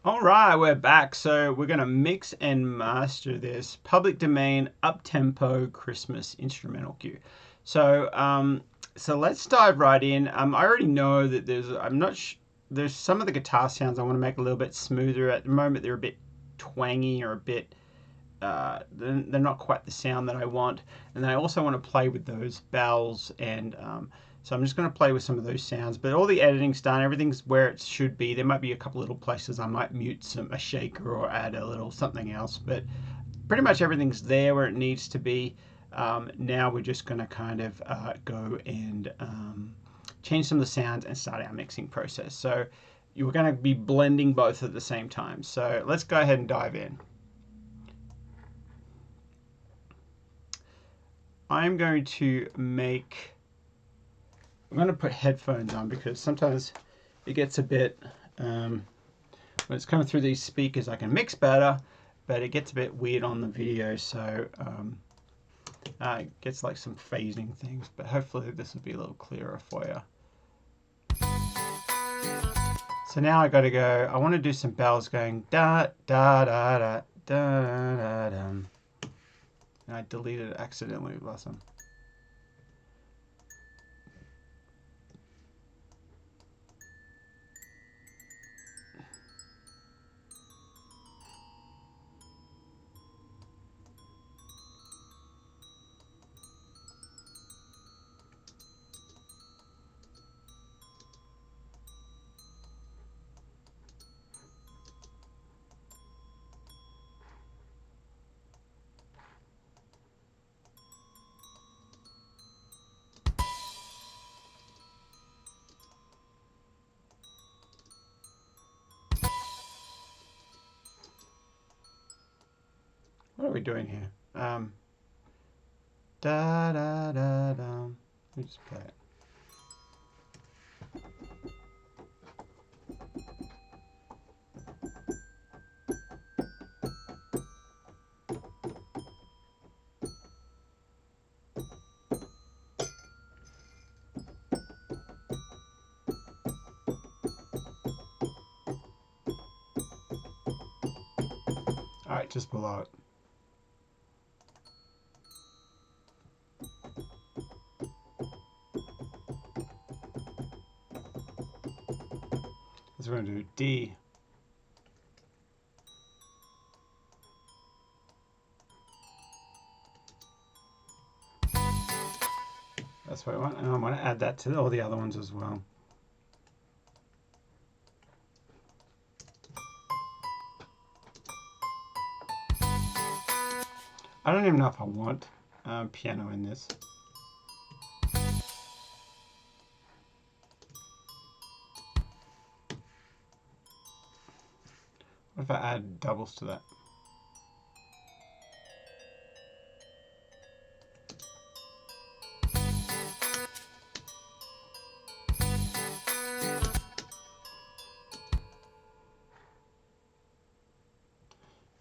All right, we're back. So we're going to mix and master this public domain Uptempo Christmas instrumental cue. So so let's dive right in. I already know that there's some of the guitar sounds I want to make a little bit smoother. At the moment, they're a bit twangy or a bit they're not quite the sound that I want. And then I also want to play with those bells and so I'm just going to play with some of those sounds. But all the editing's done. Everything's where it should be. There might be a couple little places I might mute a shaker or add a little something else. But pretty much everything's there where it needs to be. Now we're just going to kind of go and change some of the sounds and start our mixing process. So you're going to be blending both at the same time. So let's go ahead and dive in. I'm going to put headphones on because sometimes it gets a bit, when it's coming through these speakers, I can mix better, but it gets a bit weird on the video, so it gets like some phasing things, but hopefully this will be a little clearer for you. So now I got to go, I want to do some bells going da da da da da da da. And I deleted it accidentally, bless them. What are we doing here? Da da da da. Let me just play it. All right, just below it. So we're going to do D. That's what I want, and I want to add that to all the other ones as well. I don't even know if I want piano in this. What if I add doubles to that?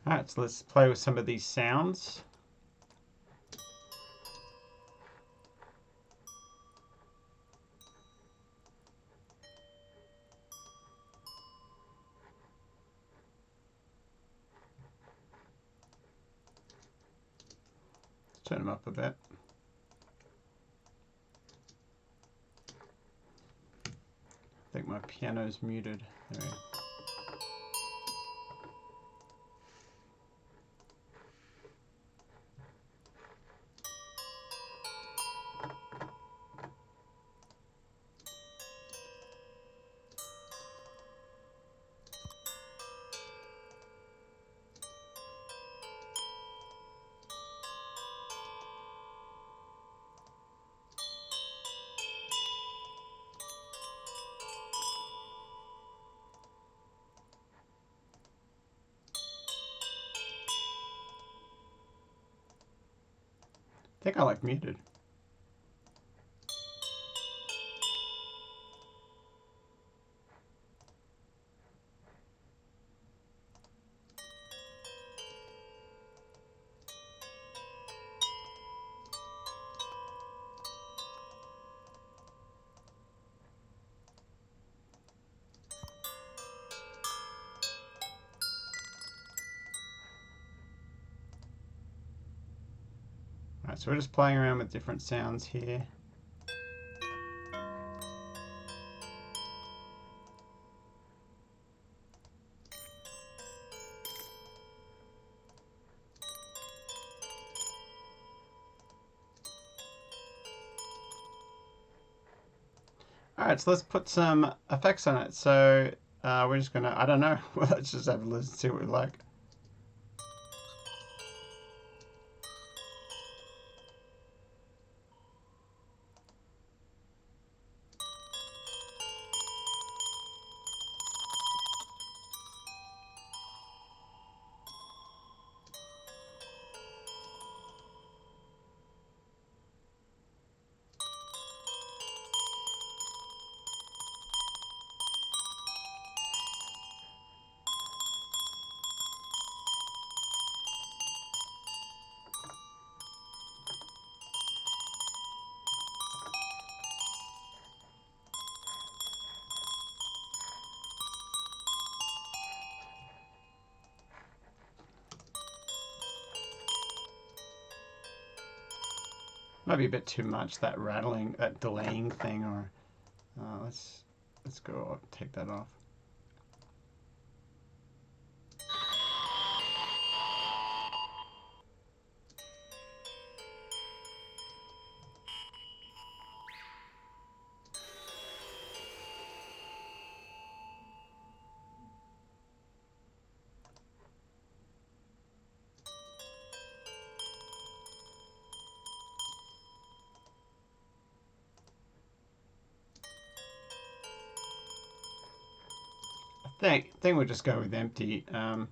Alright, so let's play with some of these sounds. Turn them up a bit. I think my piano's muted. There we go. I think I like muted. Alright, so we're just playing around with different sounds here. Alright, so let's put some effects on it. So we're just gonna, I don't know, let's just have a listen, see what we like. Might be a bit too much, that rattling, that delaying thing, or let's go take that off. I think we'll just go with empty. I'm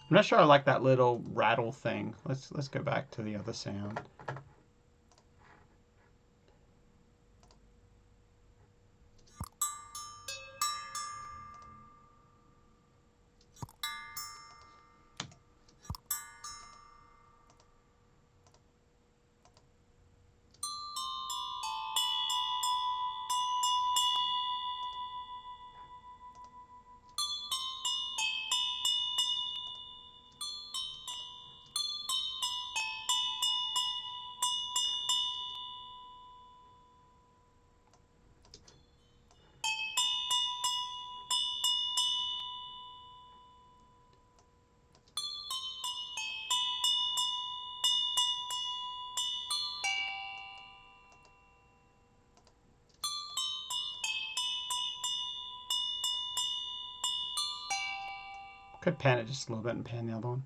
not sure I like that little rattle thing. Let's go back to the other sound. Could pan it just a little bit and pan the other one.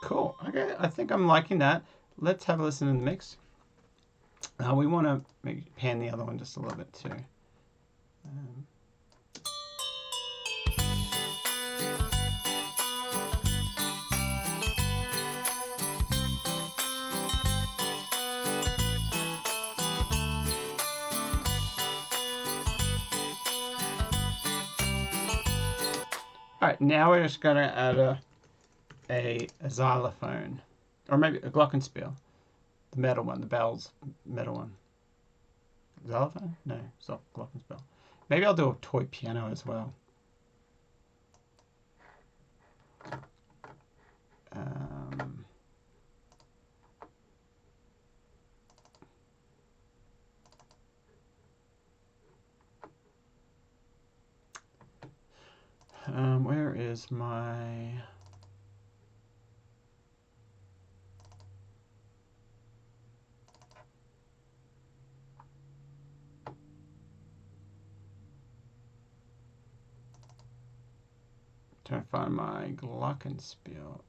Cool. Okay, I think I'm liking that. Let's have a listen in the mix. We want to maybe pan the other one just a little bit too. All right, now we're just going to add a xylophone, or maybe a glockenspiel, the metal one, the bells metal one. Xylophone? No, it's not glockenspiel. Maybe I'll do a toy piano as well. Where is my... Trying to find my glockenspiel.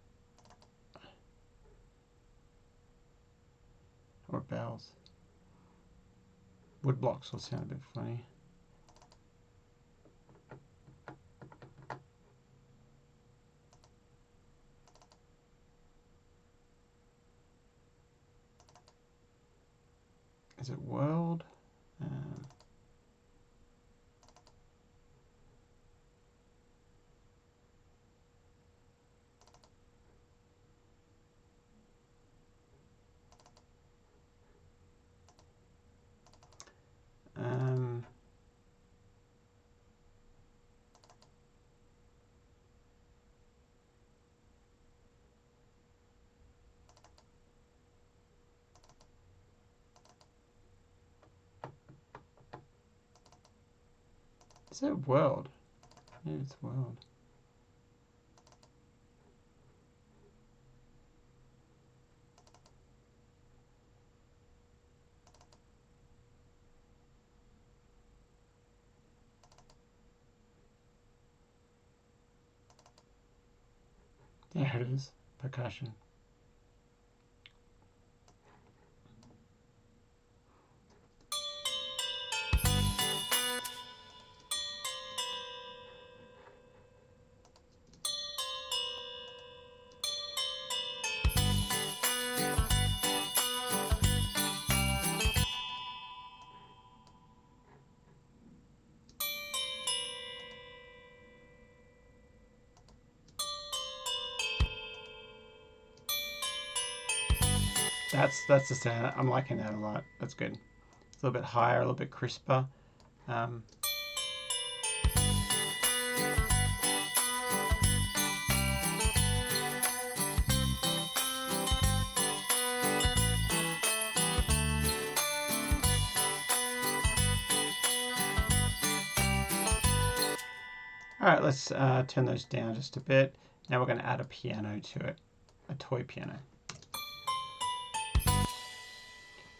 or bells. Wood blocks will sound a bit funny. Is it world? Is it world? Yeah, it's world. There it is. Percussion. That's the sound. I'm liking that a lot. That's good. It's a little bit higher, a little bit crisper. Um, all right, let's turn those down just a bit. Now we're going to add a piano to it, a toy piano.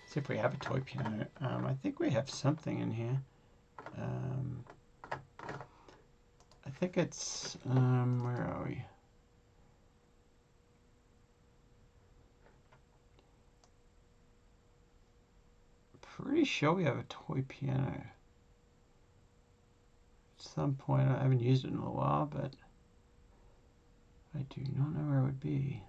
See if we have a toy piano. I think we have something in here. I think it's, where are we? Pretty sure we have a toy piano. At some point, I haven't used it in a while, but I do not know where it would be.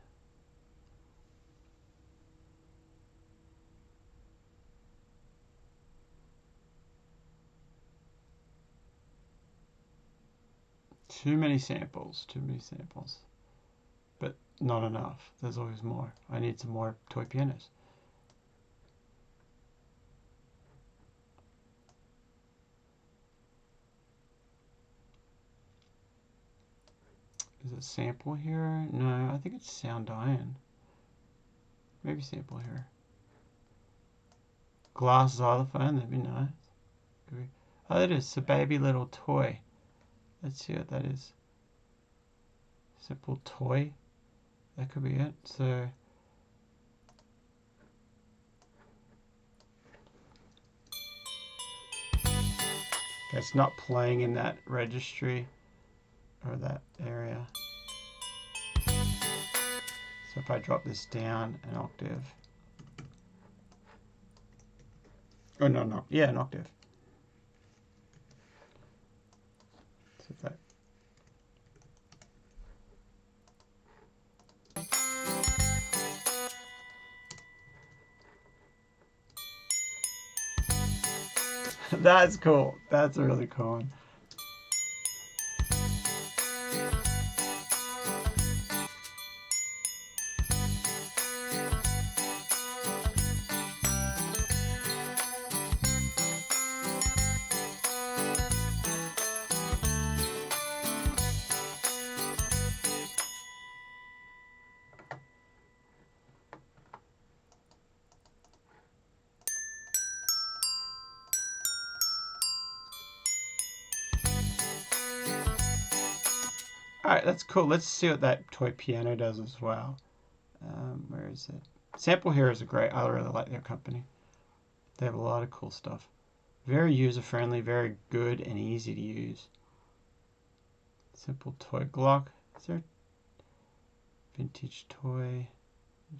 Too many samples, but not enough. There's always more. I need some more toy pianos. Is it sample here? No, I think it's sound iron. Maybe sample here. Glass xylophone, that'd be nice. Oh, that is a baby little toy. Let's see what that is. Simple toy. That could be it. So it's not playing in that registry or that area. So if I drop this down an octave. Oh, no. Yeah, an octave. So that. That's cool. That's a really cool one. All right, that's cool. Let's see what that toy piano does as well. Where is it? Sample here is a great. I really like their company. They have a lot of cool stuff. Very user-friendly, very good and easy to use. Simple toy Glock. Is there vintage toy?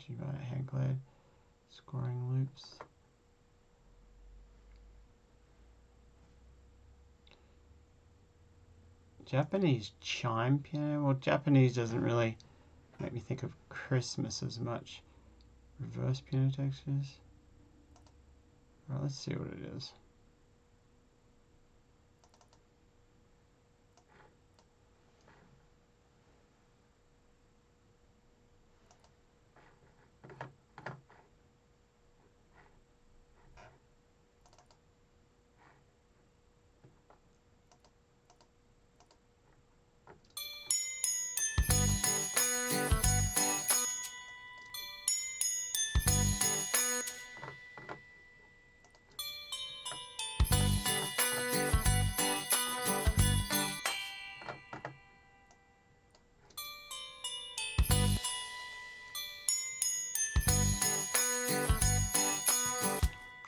Hand glade. Scoring loops. Japanese chime piano. Well, Japanese doesn't really make me think of Christmas as much. Reverse piano textures. Alright, let's see what it is.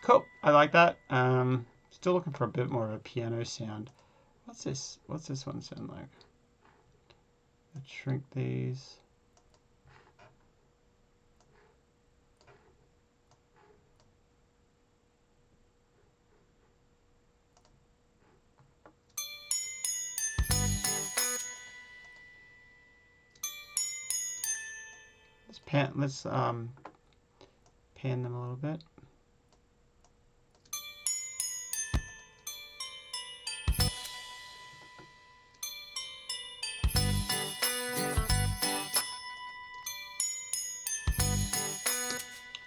Cool, I like that. Still looking for a bit more of a piano sound. What's this? What's this one sound like? Let's shrink these. Let's pan them a little bit.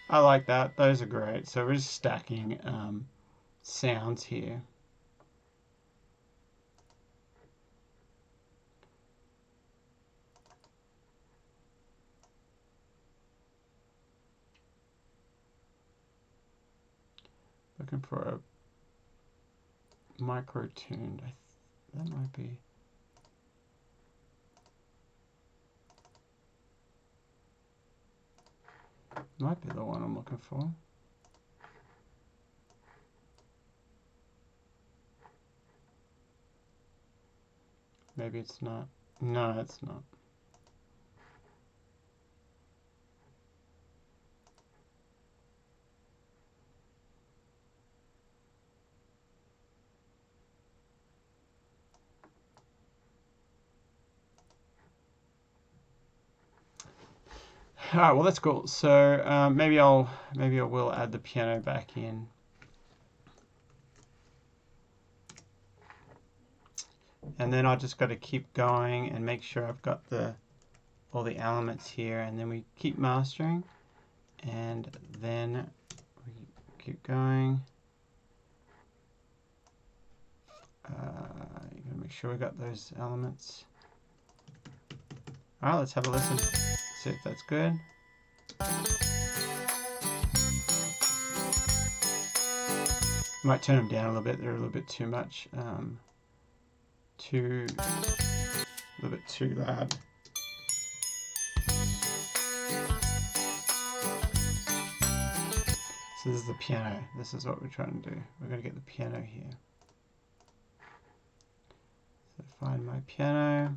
I like that. Those are great. So we're just stacking sounds here. Looking for a micro-tuned. That might be. Might be the one I'm looking for. Maybe it's not. No, it's not. All right, well that's cool. So maybe I will add the piano back in. And then I just got to keep going and make sure I've got all the elements here, and then we keep mastering, and then we keep going. You gotta make sure we got those elements. All right, let's have a listen. See if that's good. Might turn them down a little bit. They're a little bit too much. A little bit too loud. So this is the piano. This is what we're trying to do. We're going to get the piano here. So find my piano.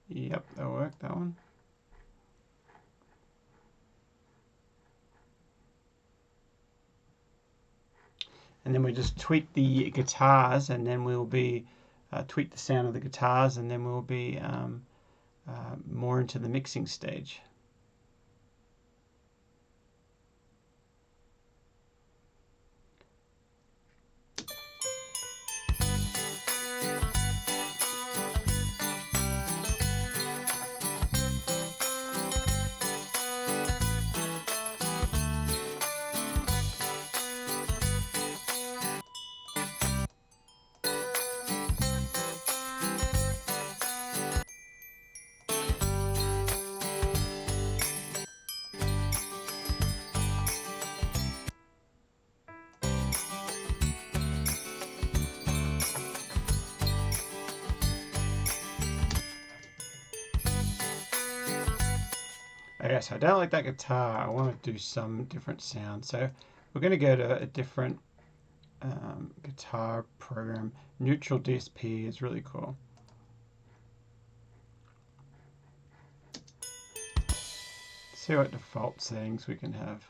Yep, that'll work, that one. And then we just tweak the guitars, and then we'll be tweak the sound of the guitars, and then we'll be more into the mixing stage. Okay, so I don't like that guitar. I want to do some different sound. So We're going to go to a different guitar program. Neutral DSP is really cool. See what default settings we can have.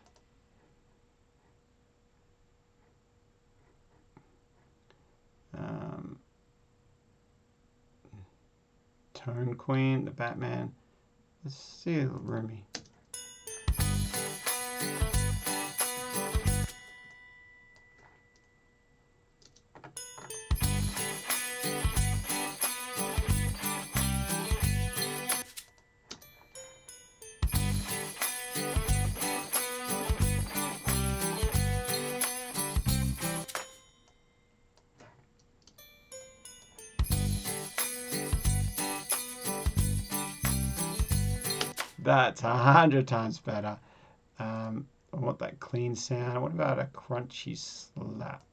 Tone Queen, the Batman. Let's see a little roomy. That's 100 times better. I want that clean sound. What about a crunchy slap?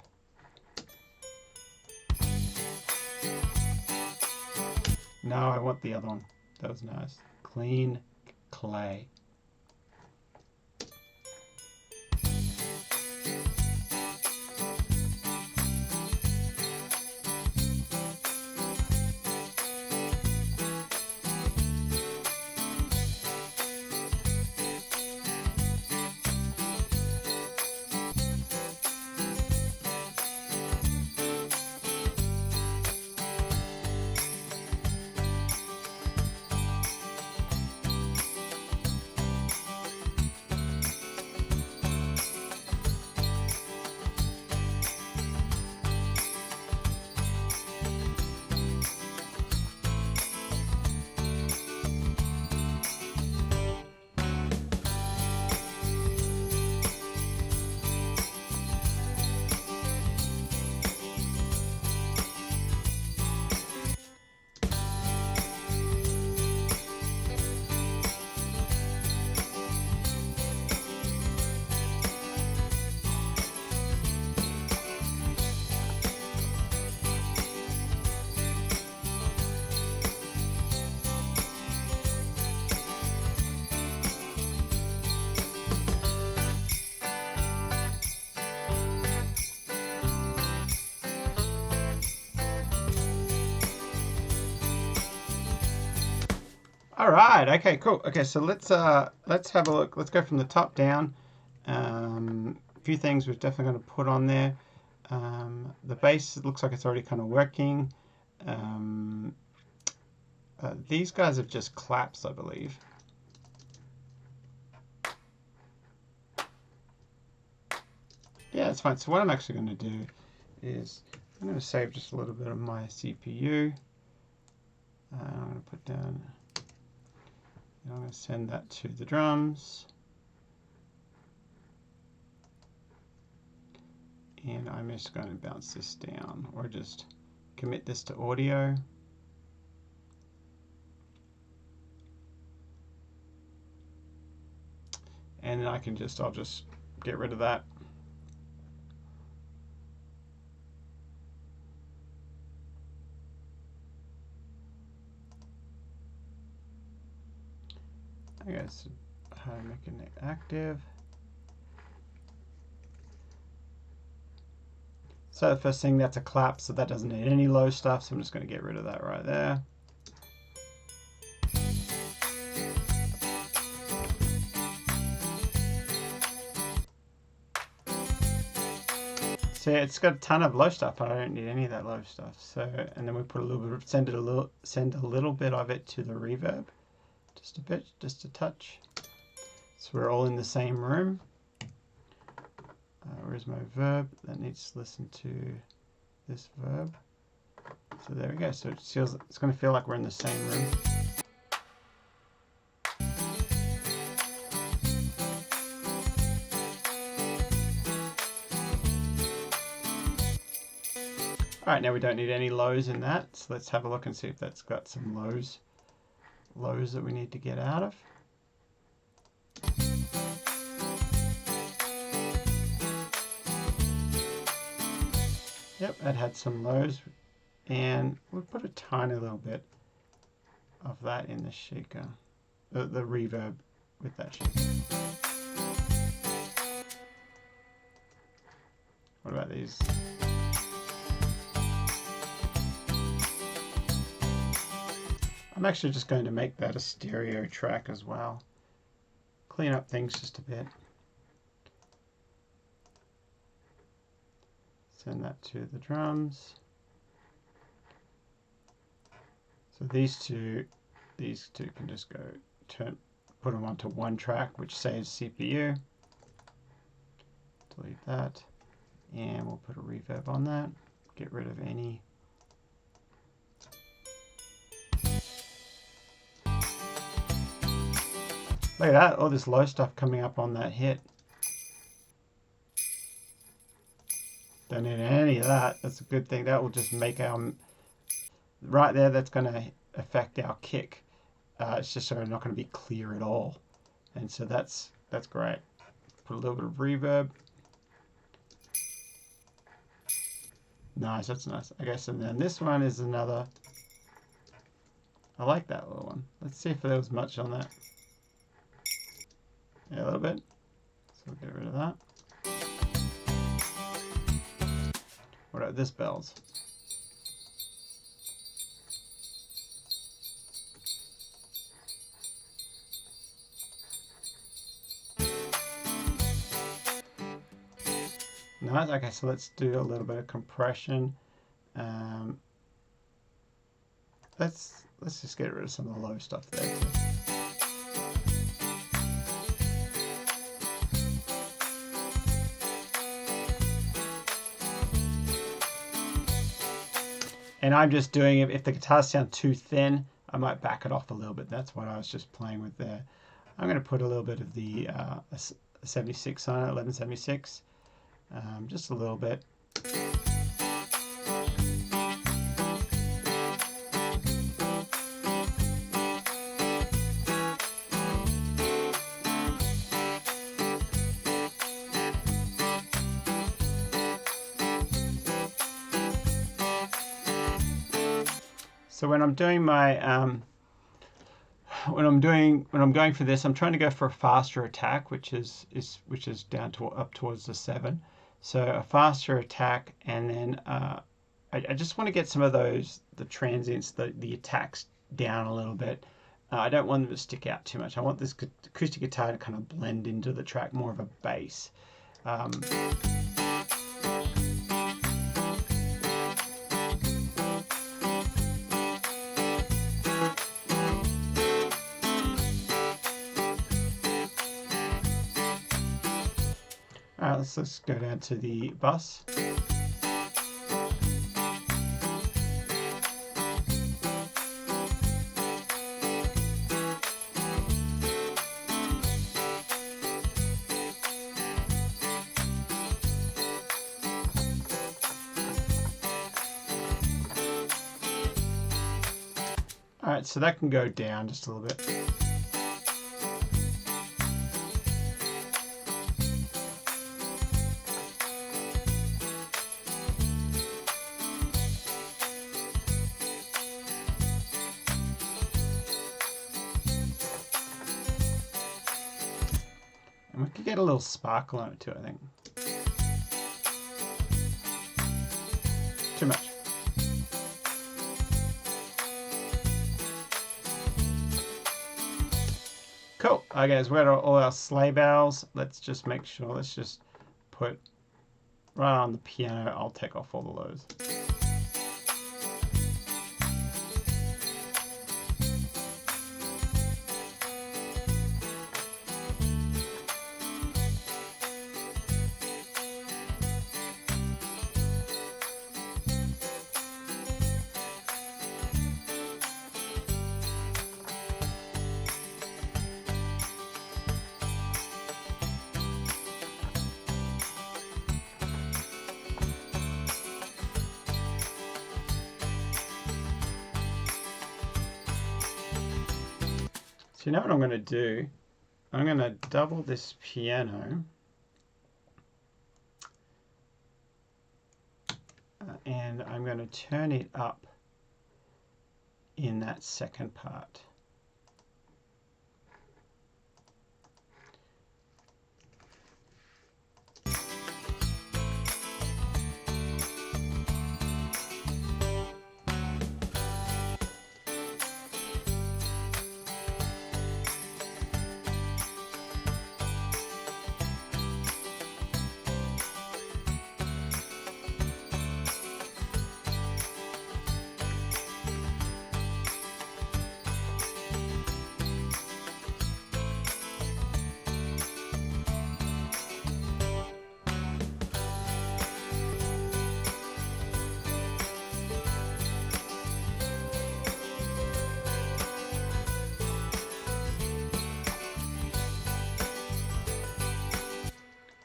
No, I want the other one. That was nice. Clean clay. All right. Okay. Cool. Okay. So let's have a look. Let's go from the top down. A few things we're definitely going to put on there. The bass, it looks like it's already kind of working. These guys have just claps, I believe. Yeah, it's fine. So what I'm actually going to do is I'm going to save just a little bit of my CPU. I'm going to put down. I'm going to send that to the drums. And I'm just going to bounce this down or just commit this to audio. And then I'll just get rid of that. I guess making it active. So the first thing, that's a clap, so that doesn't need any low stuff, so I'm just going to get rid of that right there. See, it's got a ton of low stuff, but I don't need any of that low stuff. So, and then we put a little bit of, send a little bit of it to the reverb. Just a bit, just a touch. So we're all in the same room. Where's my verb? That needs to listen to this verb. So there we go. So it's going to feel like we're in the same room. All right, now we don't need any lows in that. So let's have a look and see if that's got some lows that we need to get out of. Yep, that had some lows, and we'll put a tiny little bit of that in the shaker, the reverb with that shaker. What about these? I'm actually just going to make that a stereo track as well. Clean up things just a bit. Send that to the drums. So these two can just go put them onto one track, which saves CPU. Delete that, and we'll put a reverb on that. Get rid of any. Look at that, all this low stuff coming up on that hit. Don't need any of that. That's a good thing. That will just make our, right there, that's going to affect our kick. It's just not going to be clear at all. And so that's great. Put a little bit of reverb. Nice, that's nice. Okay, so then this one is another. I like that little one. Let's see if there was much on that. Yeah, a little bit. So we'll get rid of that. What about this bells? Nice. Okay, so let's do a little bit of compression. Let's just get rid of some of the low stuff there too. And I'm just doing it, if the guitars sound too thin, I might back it off a little bit. That's what I was just playing with there. I'm going to put a little bit of the 76 on it, 1176, just a little bit. So when I'm doing my when I'm going for this, I'm trying to go for a faster attack, which is down to up towards the 7. So a faster attack, and then I just want to get some of the transients, the attacks down a little bit. I don't want them to stick out too much. I want this acoustic guitar to kind of blend into the track, more of a bass. Alright, let's go down to the bus. Alright, so that can go down just a little bit. And we could get a little sparkle on it too, I think. Too much. Cool. Okay, so we got all our sleigh bells. Let's just make sure, let's just put right on the piano. I'll take off all the lows. So you know what I'm going to do? I'm going to double this piano and I'm going to turn it up in that second part.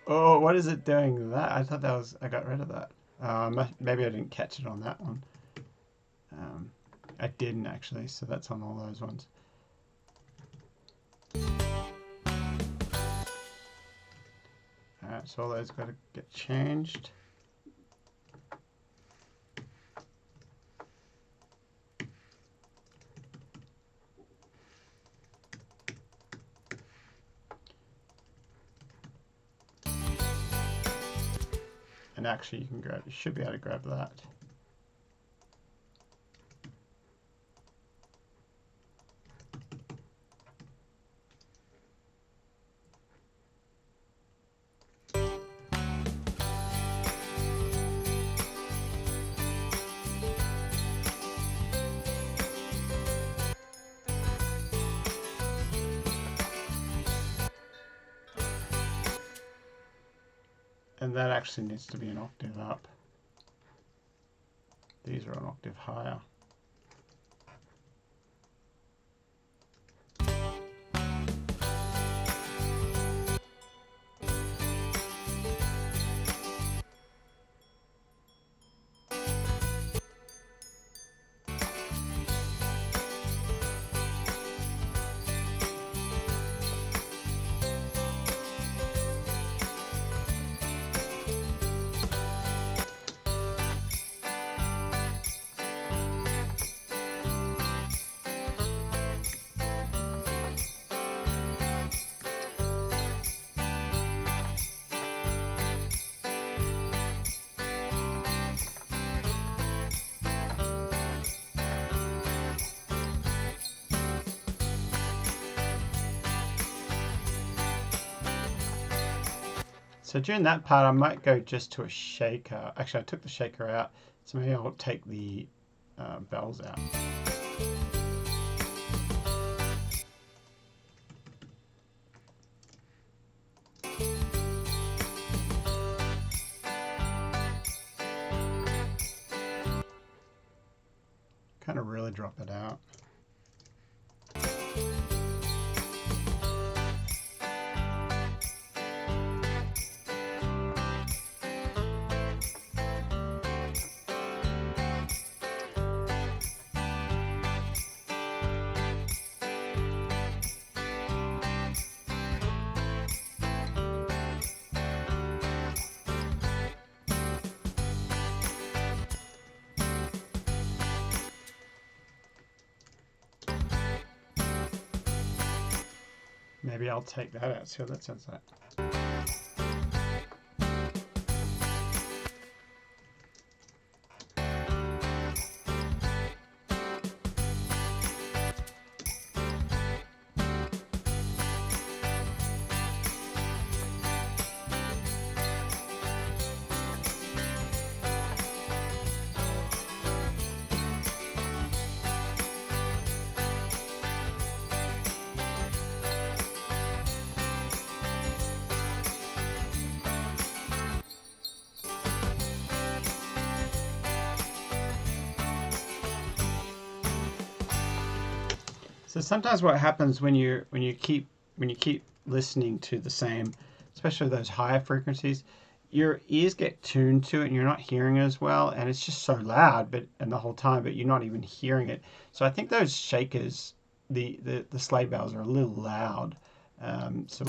Oh, what is it doing that? I thought that was, I got rid of that. Maybe I didn't catch it on that one. Um, I didn't actually, so that's on all those ones. Alright, so all those got to get changed. And actually you can grab, you should be able to grab that. And that actually needs to be an octave up. These are an octave higher. So during that part, I might go just to a shaker. Actually, I took the shaker out, so maybe I'll take the bells out. Kind of really drop it out. Maybe I'll take that out, see what that sounds like. So sometimes what happens when you keep listening to the same, especially those higher frequencies, your ears get tuned to it and you're not hearing it as well, and it's just so loud, and the whole time, but you're not even hearing it. So I think those shakers, the sleigh bells, are a little loud. So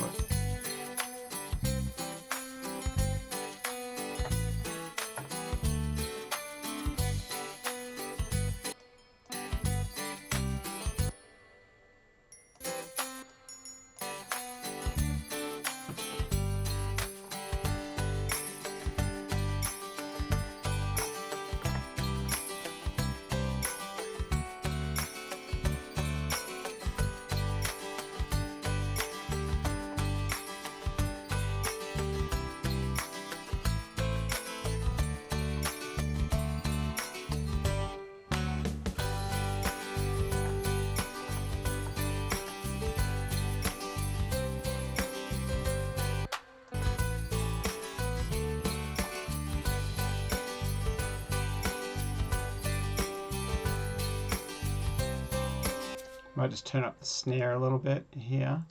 might just turn up the snare a little bit here.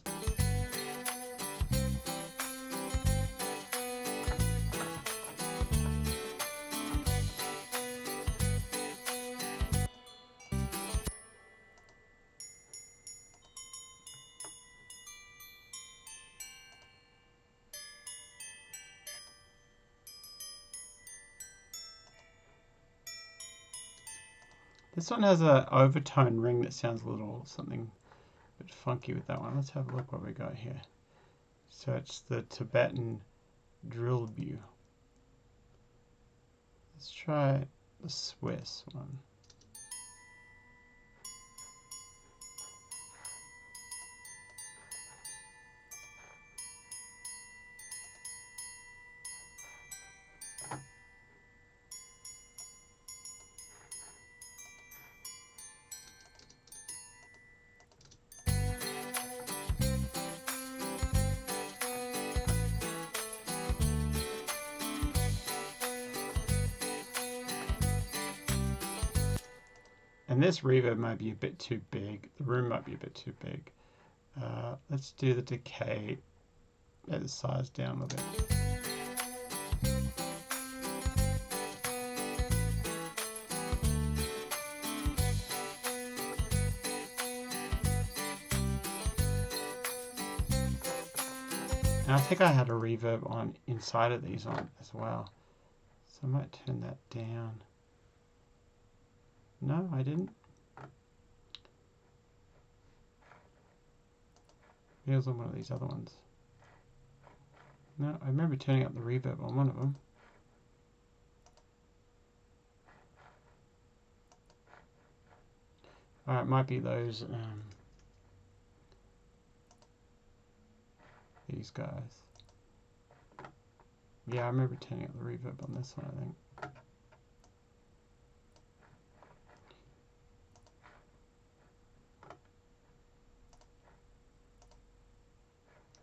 This one has a overtone ring that sounds a little something a bit funky with that one. Let's have a look what we got here. So it's the Tibetan drill view. Let's try the Swiss one. And this reverb might be a bit too big. The room might be a bit too big. Let's do the decay. Let the size down a bit. And I think I had a reverb on inside of these on as well. So I might turn that down. No, I didn't. It was on one of these other ones. No, I remember turning up the reverb on one of them. Alright, it might be those, these guys. Yeah, I remember turning up the reverb on this one, I think.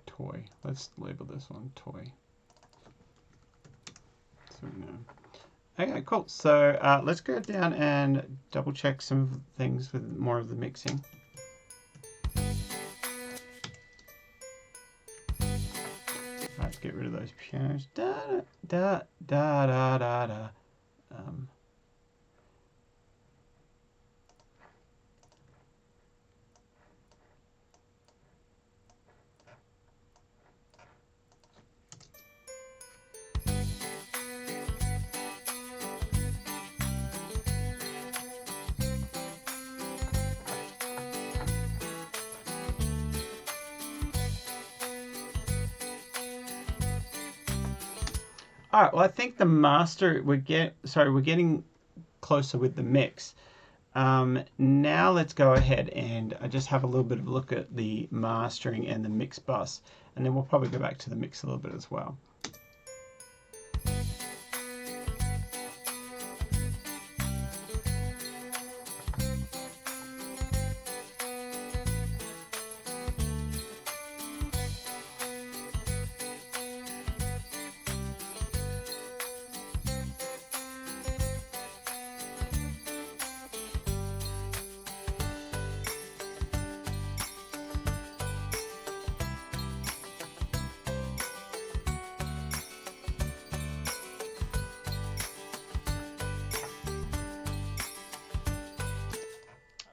Toy. Let's label this one toy. So we know. Okay, cool. So let's go down and double check some things with more of the mixing. Alright, get rid of those pianos. Da da da da da da. All right, well, I think the master, we're getting closer with the mix. Now let's go ahead and just have a little bit of a look at the mastering and the mix bus, and then we'll probably go back to the mix a little bit as well.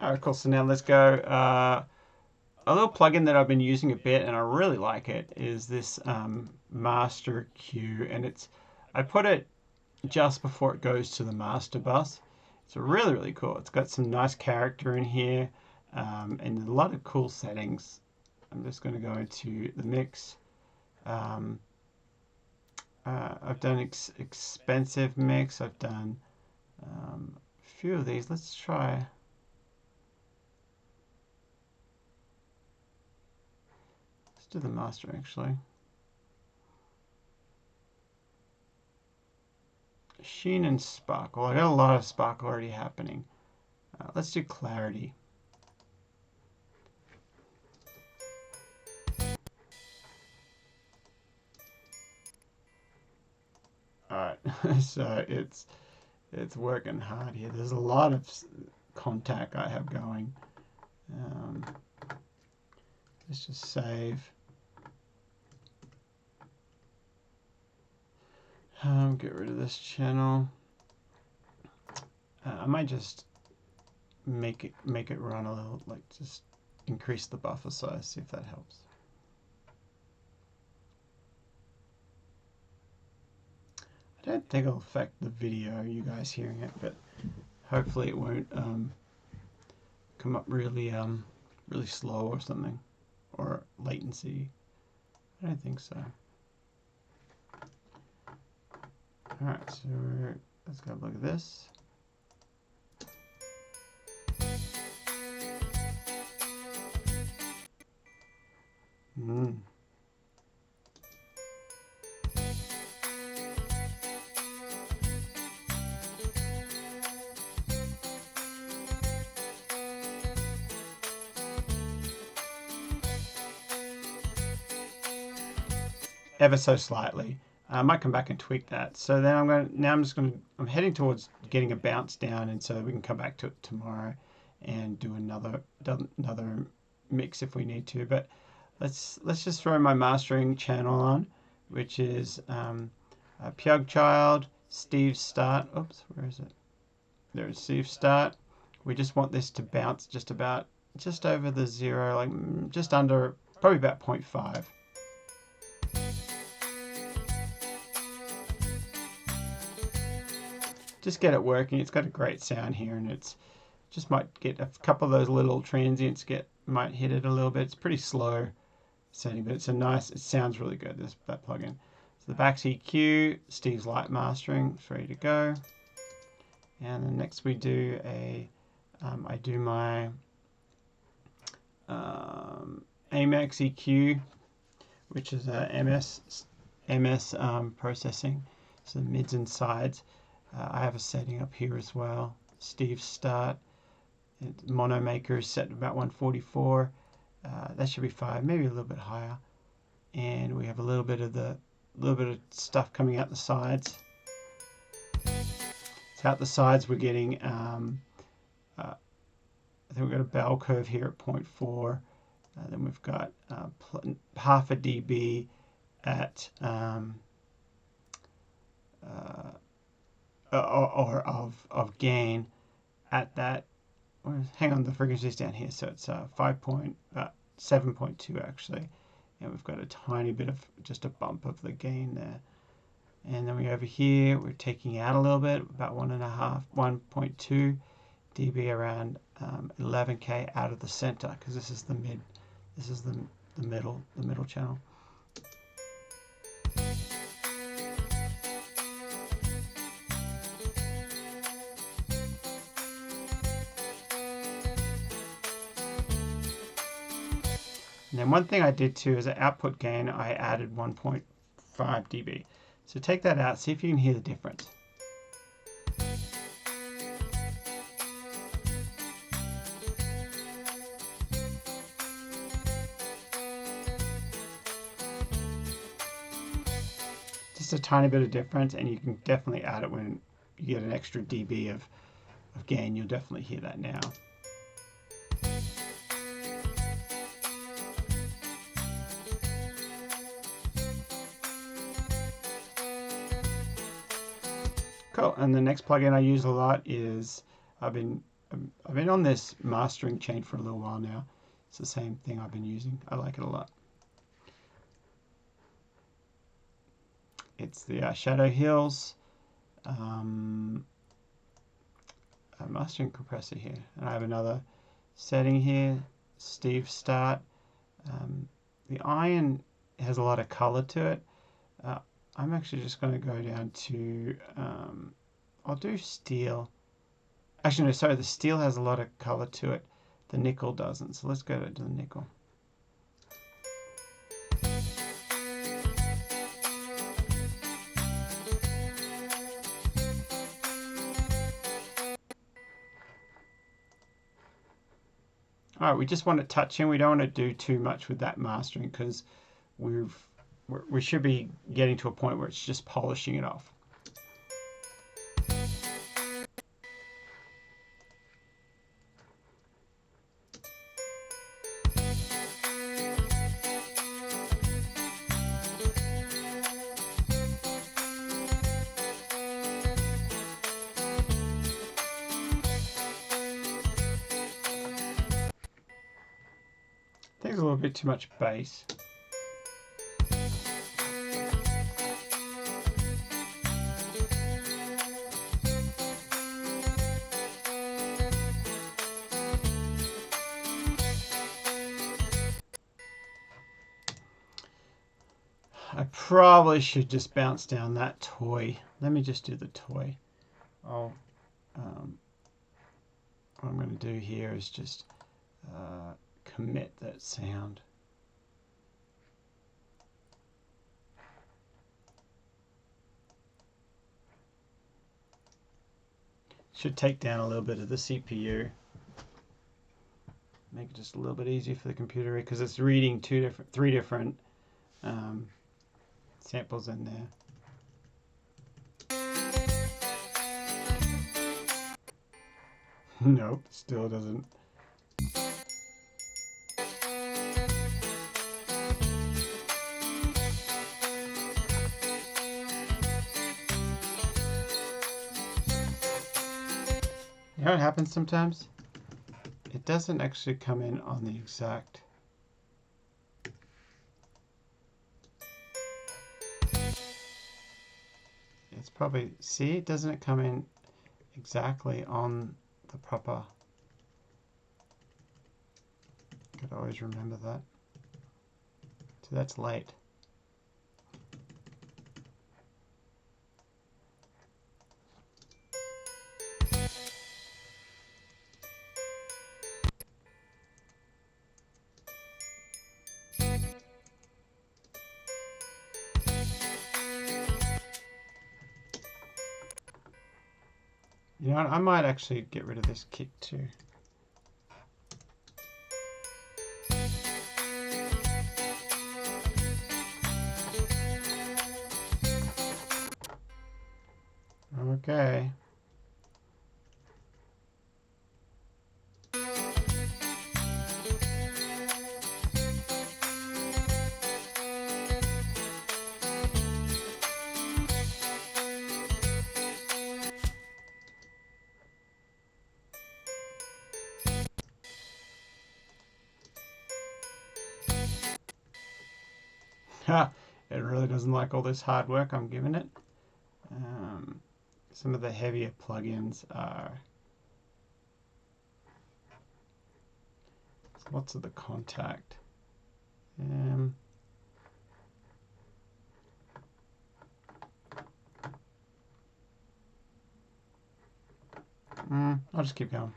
All right, cool. So now let's go. A little plugin that I've been using a bit, and I really like it, is this master cue, and I put it just before it goes to the master bus. It's really, really cool. It's got some nice character in here, and a lot of cool settings. I'm just going to go into the mix. I've done expensive mix. I've done a few of these. Let's try. Let's do the master actually. Sheen and sparkle. I got a lot of sparkle already happening. Let's do clarity. Alright, so it's working hard here. There's a lot of contact I have going. Let's just save. Get rid of this channel. I might just make it run a little, like just increase the buffer size, see if that helps. I don't think it'll affect the video, you guys hearing it, but Hopefully it won't come up really really slow or something, or latency. I don't think so. All right, so let's go look at this. Ever so slightly. I might come back and tweak that. So then I'm heading towards getting a bounce down, and so we can come back to it tomorrow and do another mix if we need to. But let's just throw my mastering channel on, which is Pug Child, Steve Start. Oops, where is it? There's Steve Start. We just want this to bounce just over the zero, like just under, probably about 0.5. Just get it working. It's got a great sound here, and it's just might get a couple of those little transients might hit it a little bit. It's pretty slow setting, but it sounds really good, that plugin. So the back's EQ, Steve's light mastering, it's ready to go. And then next we do I do my Amex EQ, which is MS processing, so the mids and sides. I have a setting up here as well. Steve's Start. Mono maker is set to about 144. That should be fine, maybe a little bit higher. And we have a little bit of stuff coming out the sides. So out the sides we're getting I think we've got a bell curve here at 0.4. Then we've got half a dB at of gain at that. Hang on, the frequency's down here, so it's 7.2 actually, and we've got a tiny bit of just a bump of the gain there. And then over here we're taking out a little bit, about 1.2 dB, around 11k out of the center, because this is the middle channel. And then one thing I did too is an output gain, I added 1.5 dB. So take that out, see if you can hear the difference. Just a tiny bit of difference, and you can definitely add it when you get an extra dB of gain. You'll definitely hear that now. Cool. And the next plugin I use a lot is I've been on this mastering chain for a little while now. It's the same thing I've been using. I like it a lot. It's the Shadow Hills mastering compressor here, and I have another setting here, Steve Start. The iron has a lot of color to it. I'm actually just going to go down to, I'll do steel. Actually, no, sorry, the steel has a lot of color to it. The nickel doesn't. So let's go to the nickel. All right, we just want to touch in. We don't want to do too much with that mastering, because we should be getting to a point where it's just polishing it off. I think there's a little bit too much bass. I probably should just bounce down that toy. Let me just do the toy. What I'm going to do here is just commit that sound. Should take down a little bit of the CPU. Make it just a little bit easier for the computer because it's reading three different samples in there. Nope, still doesn't. You know what happens sometimes? It doesn't actually come in on the exact. It's probably, see, doesn't it come in exactly on the proper. Gotta always remember that. So that's late. You know what, I might actually get rid of this kick too. Okay. It really doesn't like all this hard work I'm giving it. Some of the heavier plugins are lots of the contact. I'll just keep going.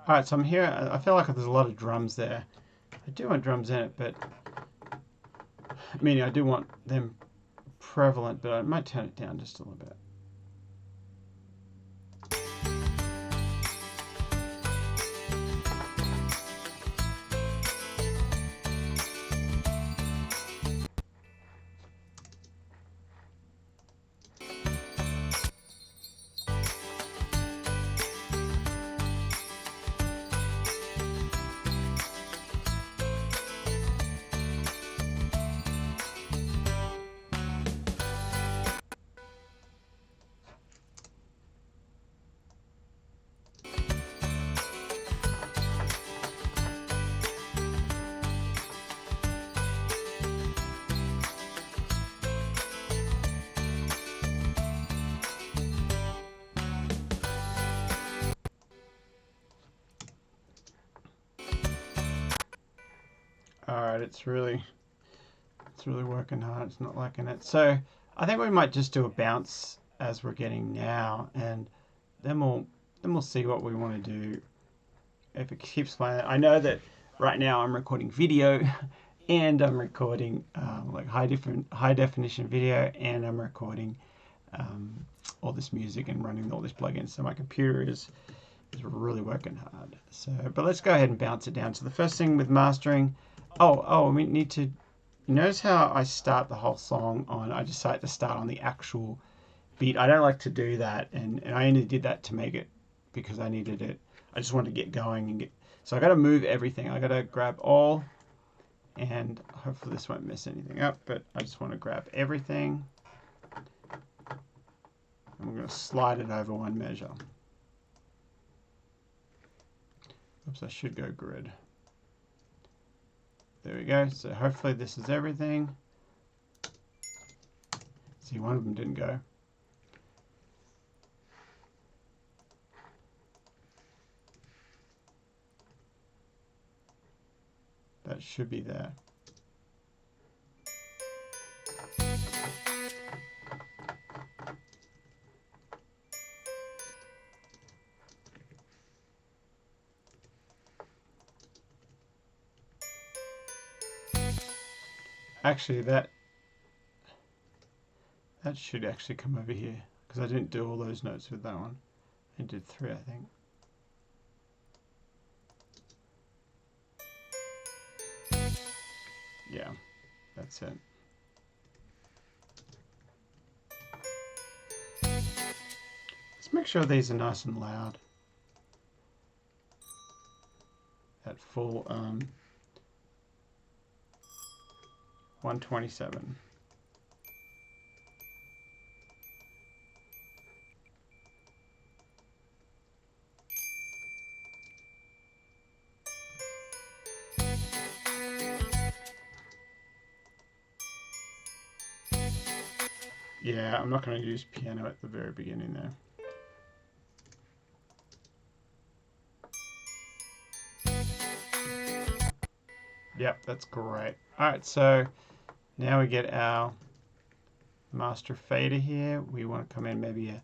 Alright, so I'm here. I feel like there's a lot of drums there. I do want drums in it, but meaning I do want them prevalent, but I might turn it down just a little bit. Alright, it's really working hard. It's not liking it. So I think we might just do a bounce as we're getting now, and then we'll see what we want to do if it keeps playing. I know that right now I'm recording video and I'm recording like high definition video, and I'm recording all this music and running all this plugins. So my computer is really working hard. So, but let's go ahead and bounce it down. So the first thing with mastering. Oh, we need to. You notice how I start the whole song on. I decide to start on the actual beat. I don't like to do that, and I only did that to make it because I needed it. I just wanted to get going and get. So I got to move everything. I got to grab all And hopefully this won't mess anything up, but I just want to grab everything. And we're going to slide it over one measure. Oops, I should go grid. There we go. So hopefully this is everything. See, one of them didn't go. That should be there. Actually, that should actually come over here because I didn't do all those notes with that one. I did 3, I think. Yeah, that's it. Let's make sure these are nice and loud. At full 127. Yeah, I'm not going to use piano at the very beginning there. Yep, that's great. Alright, so now we get our master fader here. We want to come in maybe a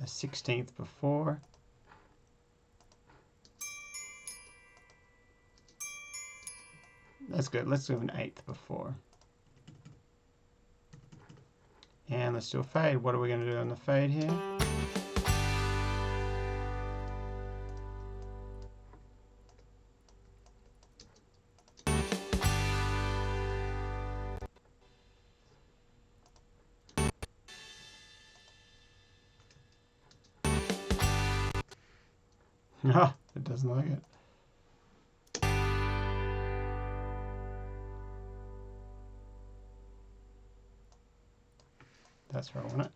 16th before. That's good. Let's do an 1/8 before. And let's do a fade. What are we going to do on the fade here? No, it doesn't like it. That's where I want it.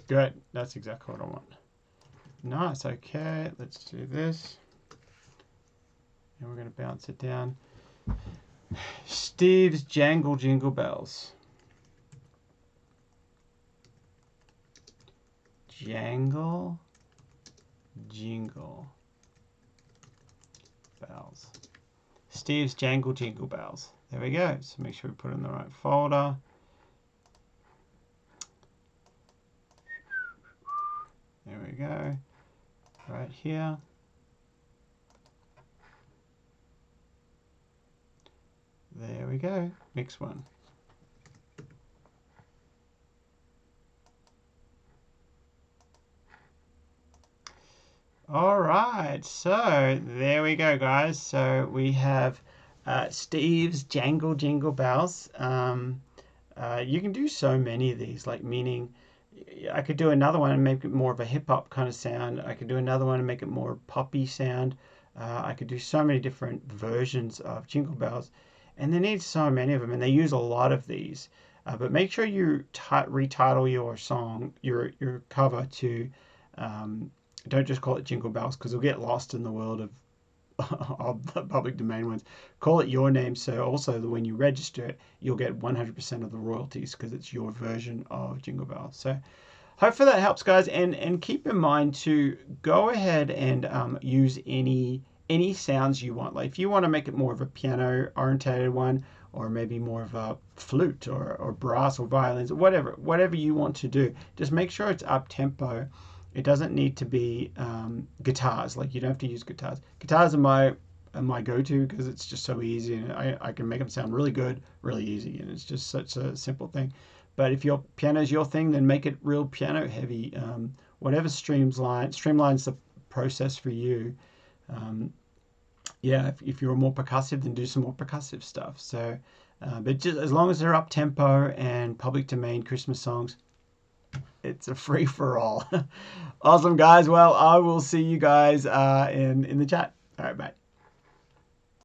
Good. That's exactly what I want. Nice. Okay, let's do this. And we're going to bounce it down. Steve's Jangle Jingle Bells. Jangle Jingle Bells. Steve's Jangle Jingle Bells. There we go. So make sure we put it in the right folder. There we go. Right here. There we go. Mix one. All right, so there we go, guys. So we have Steve's Jangle Jingle Bells. You can do so many of these, like meaning I could do another one and make it more of a hip hop kind of sound. I could do another one and make it more poppy sound. I could do so many different versions of Jingle Bells, and they need so many of them, and they use a lot of these. But make sure you retitle your song, your cover to. Don't just call it Jingle Bells because it'll get lost in the world of of the public domain ones. Call it your name, so also when you register it, you'll get 100% of the royalties because it's your version of Jingle Bells. So hopefully that helps, guys, and keep in mind to go ahead and use any sounds you want. Like if you want to make it more of a piano orientated one, or maybe more of a flute or brass or violins, whatever you want to do, just make sure it's up tempo. It doesn't need to be guitars. Like you don't have to use guitars. Guitars are my go-to because it's just so easy, and I can make them sound really good, really easy, and it's just such a simple thing. But if your piano's your thing, then make it real piano heavy. Whatever streamlines the process for you. Yeah, if you're more percussive, then do some more percussive stuff. So, but just as long as they're up tempo and public domain Christmas songs, It's a free for all. Awesome, guys. Well, I will see you guys in the chat. All right, bye.